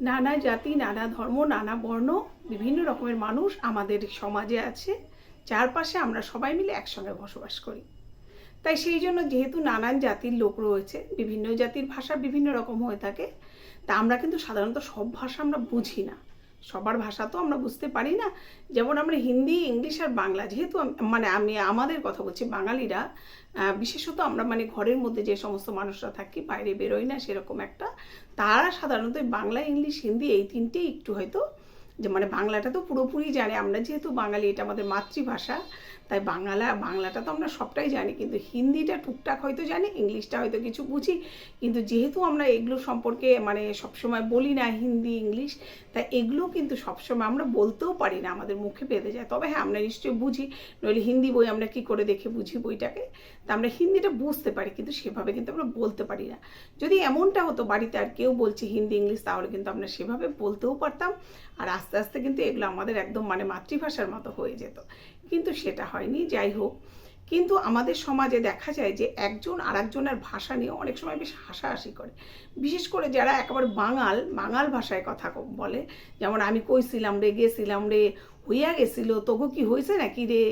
নানা জাতি, নানা ধর্ম, নানা বর্ণ, বিভিন্ন রকমের মানুষ আমাদের সমাজে আছে। চারপাশে আমরা সবাই মিলে একসঙ্গে বসবাস করি। তাই সেই জন্য যেহেতু নানান জাতির লোক রয়েছে, বিভিন্ন জাতির ভাষা বিভিন্ন রকম হয়ে থাকে, তা আমরা কিন্তু সাধারণত সব ভাষা আমরা বুঝি না। সবার ভাষা তো আমরা বুঝতে পারি না। যেমন আমরা হিন্দি, ইংলিশ আর বাংলা, যেহেতু আমি আমাদের কথা বলছি, বাঙালিরা বিশেষত আমরা ঘরের মধ্যে যে সমস্ত মানুষরা থাকি, বাইরে বেরোই না সেরকম একটা, তারা সাধারণত বাংলা, ইংলিশ, হিন্দি এই তিনটেই একটু হয়তো যে বাংলাটা তো পুরোপুরি জানে। আমরা যেহেতু বাঙালি, এটা আমাদের মাতৃভাষা, তাই বাংলাটা তো আমরা সবটাই জানি, কিন্তু হিন্দিটা টুকটাক হয়তো জানি, ইংলিশটা হয়তো কিছু বুঝি। কিন্তু যেহেতু আমরা এগুলো সম্পর্কে সবসময় বলি না, হিন্দি, ইংলিশ, তাই এগুলো কিন্তু সবসময় আমরা বলতেও পারি না, আমাদের মুখে বেঁধে যায়। তবে হ্যাঁ, আমরা নিশ্চয়ই বুঝি, নইলে হিন্দি বই আমরা কী করে দেখে বুঝি বইটাকে। তা আমরা হিন্দিটা বুঝতে পারি, কিন্তু সেভাবে কিন্তু আমরা বলতে পারি না। যদি এমনটা হতো বাড়িতে আর কেউ বলছে হিন্দি, ইংলিশ, তাহলে কিন্তু আমরা সেভাবে বলতেও পারতাম। আর আস্তে আস্তে কিন্তু এগুলো আমাদের একদম মাতৃভাষার মতো হয়ে যেত। কিন্তু সেটা হয়নি। যাই হোক, কিন্তু আমাদের সমাজে দেখা যায় যে একজন আর একজনের ভাষা নিয়ে অনেক সময় বেশ হাসাহাসি করে। বিশেষ করে যারা একেবারে বাঙাল ভাষায় কথা বলে, যেমন আমি কইছিলাম রে, গেছিলাম রে, হইয়া গেছিল, তবু কি হয়েছে নাকি রে,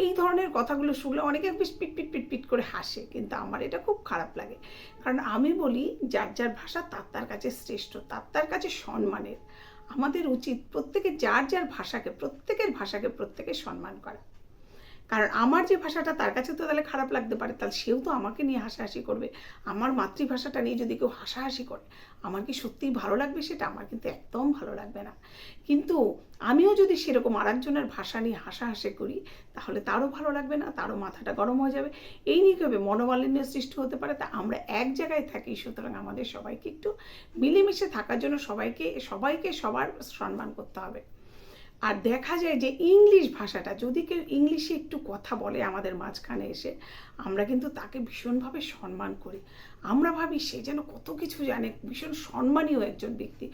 এই ধরনের কথাগুলো শুনলে অনেকে বেশ পিট পিট পিট করে হাসে। কিন্তু আমার এটা খুব খারাপ লাগে, কারণ আমি বলি যার যার ভাষা তার তার কাছে শ্রেষ্ঠ, তার তার কাছে সম্মানের। আমাদের উচিত প্রত্যেকের যার যার ভাষাকে, প্রত্যেকের ভাষাকে প্রত্যেকের সম্মান করা। কারণ আমার যে ভাষাটা তার কাছে তো তাহলে খারাপ লাগতে পারে, তাহলে সেও তো আমাকে নিয়ে হাসাহাসি করবে। আমার মাতৃভাষাটা নিয়ে যদি কেউ হাসাহাসি করে, আমার কি সত্যিই ভালো লাগবে? সেটা আমার কিন্তু একদম ভালো লাগবে না। কিন্তু আমিও যদি সেরকম আরেকজনের ভাষা নিয়ে হাসাহাসি করি, তাহলে তারও ভালো লাগবে না, তারও মাথাটা গরম হয়ে যাবে। এই নিয়ে কী হবে? মনোমালিন্য সৃষ্টি হতে পারে। তা আমরা এক জায়গায় থাকি, সুতরাং আমাদের সবাইকে একটু মিলেমিশে থাকার জন্য সবাইকে সবার সম্মান করতে হবে। আর দেখা যায় যে ইংলিশ ভাষাটা, যদি কেউ ইংলিশে একটু কথা বলে আমাদের মাঝখানে এসে, আমরা কিন্তু তাকে ভীষণভাবে সম্মান করি। আমরা ভাবি সে যেন কত কিছু জানে, ভীষণ সম্মানীয় একজন ব্যক্তি।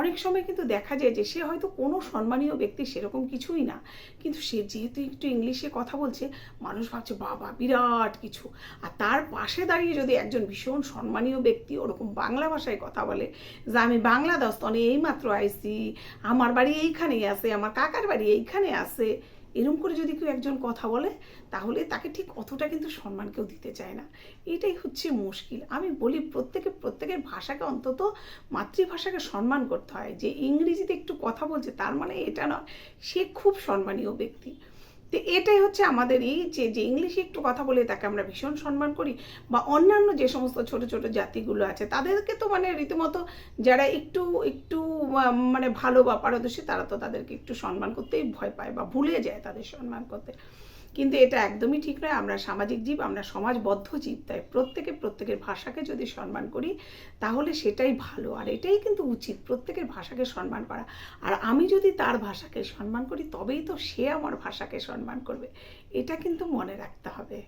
অনেক সময় কিন্তু দেখা যায় যে সে হয়তো কোনো সম্মানীয় ব্যক্তি সেরকম কিছুই না, কিন্তু সে যেহেতু একটু ইংলিশে কথা বলছে, মানুষ ভাবছে বাবা বিরাট কিছু। আর তার পাশে দাঁড়িয়ে যদি একজন ভীষণ সম্মানীয় ব্যক্তি ওরকম বাংলা ভাষায় কথা বলে, যে আমি বাংলাদেশে এইমাত্র আইছি, আমার বাড়ি এইখানেই আছে, আমার কাকার বাড়ি এইখানে আছে, এরকম করে যদি কেউ একজন কথা বলে, তাহলে তাকে ঠিক অতটা কিন্তু সম্মান কেউ দিতে চায় না। এটাই হচ্ছে মুশকিল। আমি বলি প্রত্যেকের ভাষাকে, অন্তত মাতৃভাষাকে সম্মান করতে হয়। যে ইংরেজিতে একটু কথা বলছে তার মানে এটা নয় সে খুব সম্মানীয় ব্যক্তি। তো এটাই হচ্ছে আমাদের এই যে ইংলিশে একটু কথা বলে তাকে আমরা ভীষণ সম্মান করি। বা অন্যান্য যে সমস্ত ছোট ছোট জাতিগুলো আছে, তাদেরকে তো রীতিমতো যারা একটু একটু ভালো বা পারদর্শী, তারা তো তাদেরকে একটু সম্মান করতেই ভয় পায় বা ভুলে যায় তাদের সম্মান করতে। কিন্তু এটা একদমই ঠিক নয়। আমরা সামাজিক জীব, আমরা সমাজবদ্ধ জীব, তাই প্রত্যেকের ভাষাকে যদি সম্মান করি, তাহলে সেটাই ভালো। আর এটাই কিন্তু উচিত, প্রত্যেকের ভাষাকে সম্মান করা। আর আমি যদি তার ভাষাকে সম্মান করি, তবেই তো সে আমার ভাষাকে সম্মান করবে। এটা কিন্তু মনে রাখতে হবে।